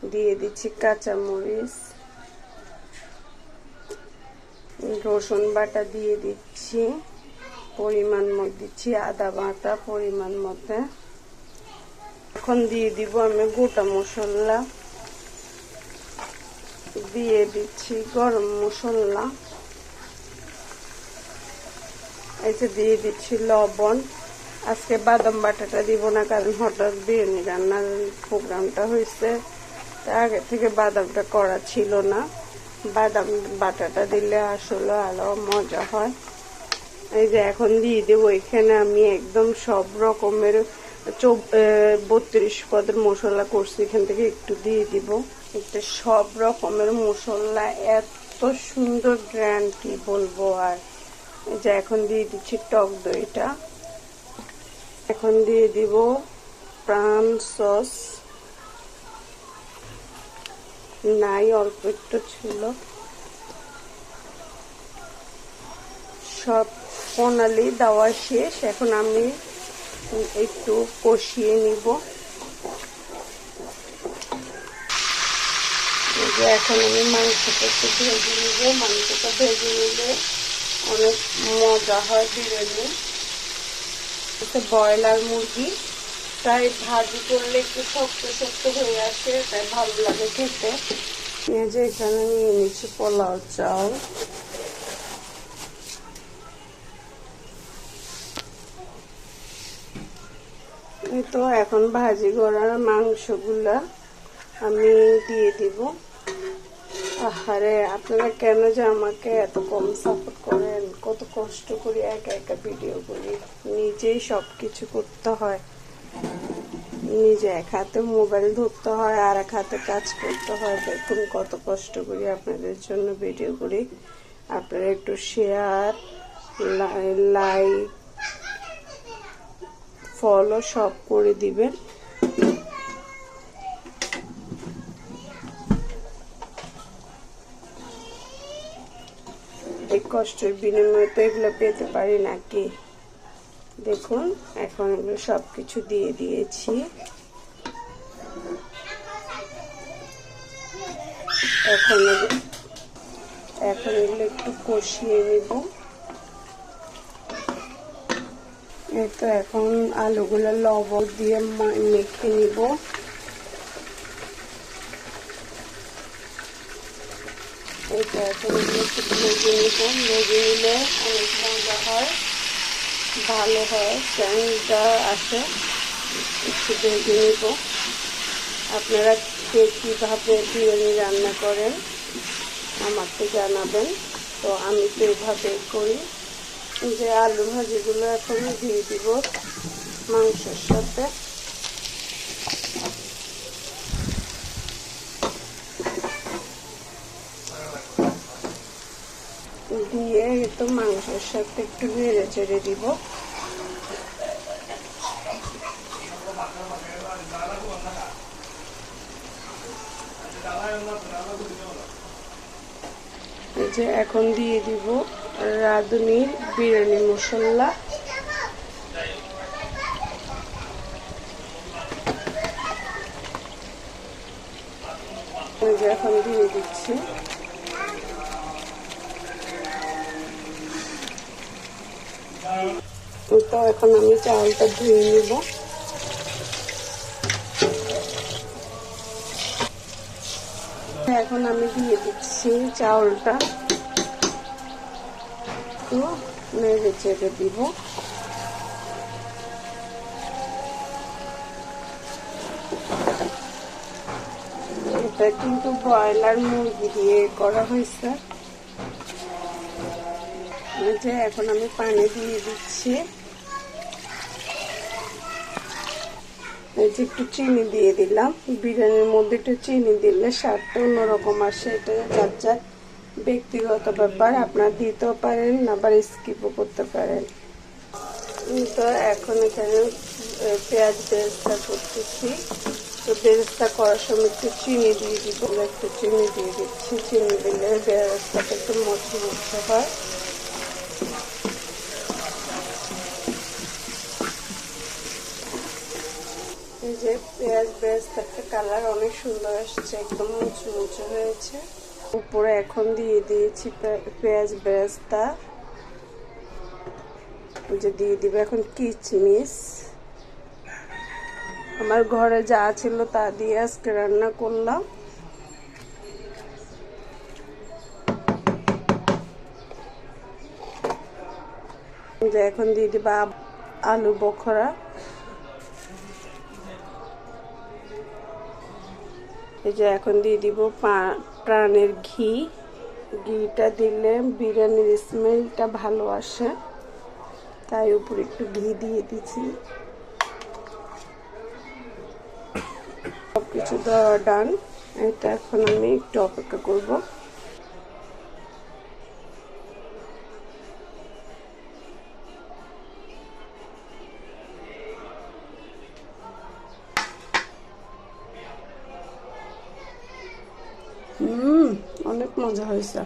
দিয়ে দিচ্ছি কাঁচামরিচ, রসুন বাটা দিয়ে দিচ্ছি পরিমাণ মতো, দিচ্ছি আদা বাটা পরিমাণ মতো। এখন দিয়ে দিব আমি গোটা মশলা, দিয়ে দিচ্ছি গরম মশলা, এই যে দিয়ে দিচ্ছি লবণ। আজকে বাদাম বাটাটা দিব না, কারণ হঠাৎ বিরিয়ানি রান্নার প্রোগ্রামটা হয়েছে, আগে থেকে বাদামটা করা ছিল না। বাদাম বাটাটা দিলে আসলে আরো মজা হয়। এই যে এখন দিয়ে দেবো এখানে আমি একদম সব রকমের 32 পদের মশলা করছি, এখান থেকে একটু দিয়ে দিব। এটা সব রকমের মশলা, এত সুন্দর গ্র্যান্ড কি বলবো। আর এই যে এখন দিয়ে দিচ্ছি টক দইটা, এখন দিয়ে দিব প্রাণ সস, নাই অল্প একটু ছিল। সব প্রণালী দেওয়া শেষ, এখন আমি একটু কষিয়ে নিব। এখন আমি মাংসটা একটু ভেজে নিব। মাংসটা ভেজে নিলে অনেক মজা হয় বিরিয়ানি। ব্রয়লার মুরগি তাই ভাজি করলে একটু শক্ত শক্ত হয়ে আসে, তাই ভালো লাগে খেতে। এই যে এখানে নিয়ে নিচ্ছি পোলাও চাল, এই তো এখন ভাজি করার মাংসগুলা আমি দিয়ে দিব। আহারে, আপনারা কেন যে আমাকে এত কম সাপোর্ট করেন, কত কষ্ট করি একা একা ভিডিও করি, নিজেই সবকিছু করতে হয়, নিজে এক হাতে মোবাইল ধরতে হয় আর এক হাতে কাজ করতে হয়। দেখুন কত কষ্ট করি আপনাদের জন্য ভিডিও করি। আপনারা একটু শেয়ার, লাইক, ফলো সব করে দিবেন। এই কষ্টের বিনিময়ে তো এগুলো পেতে পারি নাকি। দেখুন এখন এগুলো সবকিছু দিয়ে দিয়েছি। এখন এগুলো একটু কষিয়ে নিব। এই তো এখন আলুগুলো লবণ দিয়ে মেখে নিব। এটা এখন একটু ভেজে নিব, ভেজে নিলে অনেক মজা হয়, ভালো হয়, স্যান্ডটা আসে। একটু ভেজে নিব। আপনারা কে কীভাবে বিরিয়ানি রান্না করেন আমাকে জানাবেন। তো আমি তো এভাবে করি। যে আলু ভাজিগুলো এখন দিয়ে দিব মাংসের সাথে। দিয়ে তো মাংসের সাথে একটু নেড়ে চেড়ে দিব। এই যে এখন দিয়ে দিব রাঁধুনির বিরিয়ানি মশলা। এখন দিয়ে দিচ্ছি। তো এখন আমি চাউলটা ধুয়ে নিব। এখন আমি দিয়ে দিচ্ছি চাউলটা, তো নেড়ে চেড়ে দিব। এটা কিন্তু ব্রয়লার মুরগি দিয়ে করা হয়েছে। যে এখন আমি পানি দিয়ে দিচ্ছি। এই যে একটু চিনি দিয়ে দিলাম। বিরিয়ানির মধ্যে একটু চিনি দিলে স্বাদটা অন্যরকম আসে। এটা যার যার ব্যক্তিগত ব্যাপার, আপনারা দিতেও পারেন, আবার স্কিপও করতে পারেন। তো এখন এখানে পেঁয়াজ বেরেস্তা করতেছি। তো বেরেস্তা করার সময় একটু চিনি দিয়ে দিব, একটু চিনি দিয়ে দিচ্ছি। চিনি দিলে বেরেস্তাটা একটু মচমচে হয়। এই যে যে পেঁয়াজ বেরেস্তাটা কালার অনেক সুন্দর আসছে, একদম মুচু মুচু হয়েছে। উপরে এখন দিয়ে দিয়েছি পেঁয়াজ বেরেস্তা, যে দিয়ে দিবে এখন কিচমিচ। আমার ঘরে যা ছিল তা দিয়ে আজকে রান্না করলাম। যে এখন দিয়ে দিবা আলু বখরা। এই যে এখন দিয়ে দিব প্রাণের ঘি। ঘিটা দিলে বিরিয়ানির স্মেলটা ভালো আসে, তাই উপরে একটু ঘি দিয়ে দিচ্ছি। সবকিছু দেওয়া ডান। এটা এখন আমি একটু অপেক্ষা করব। অনেক মজা হয়েছে।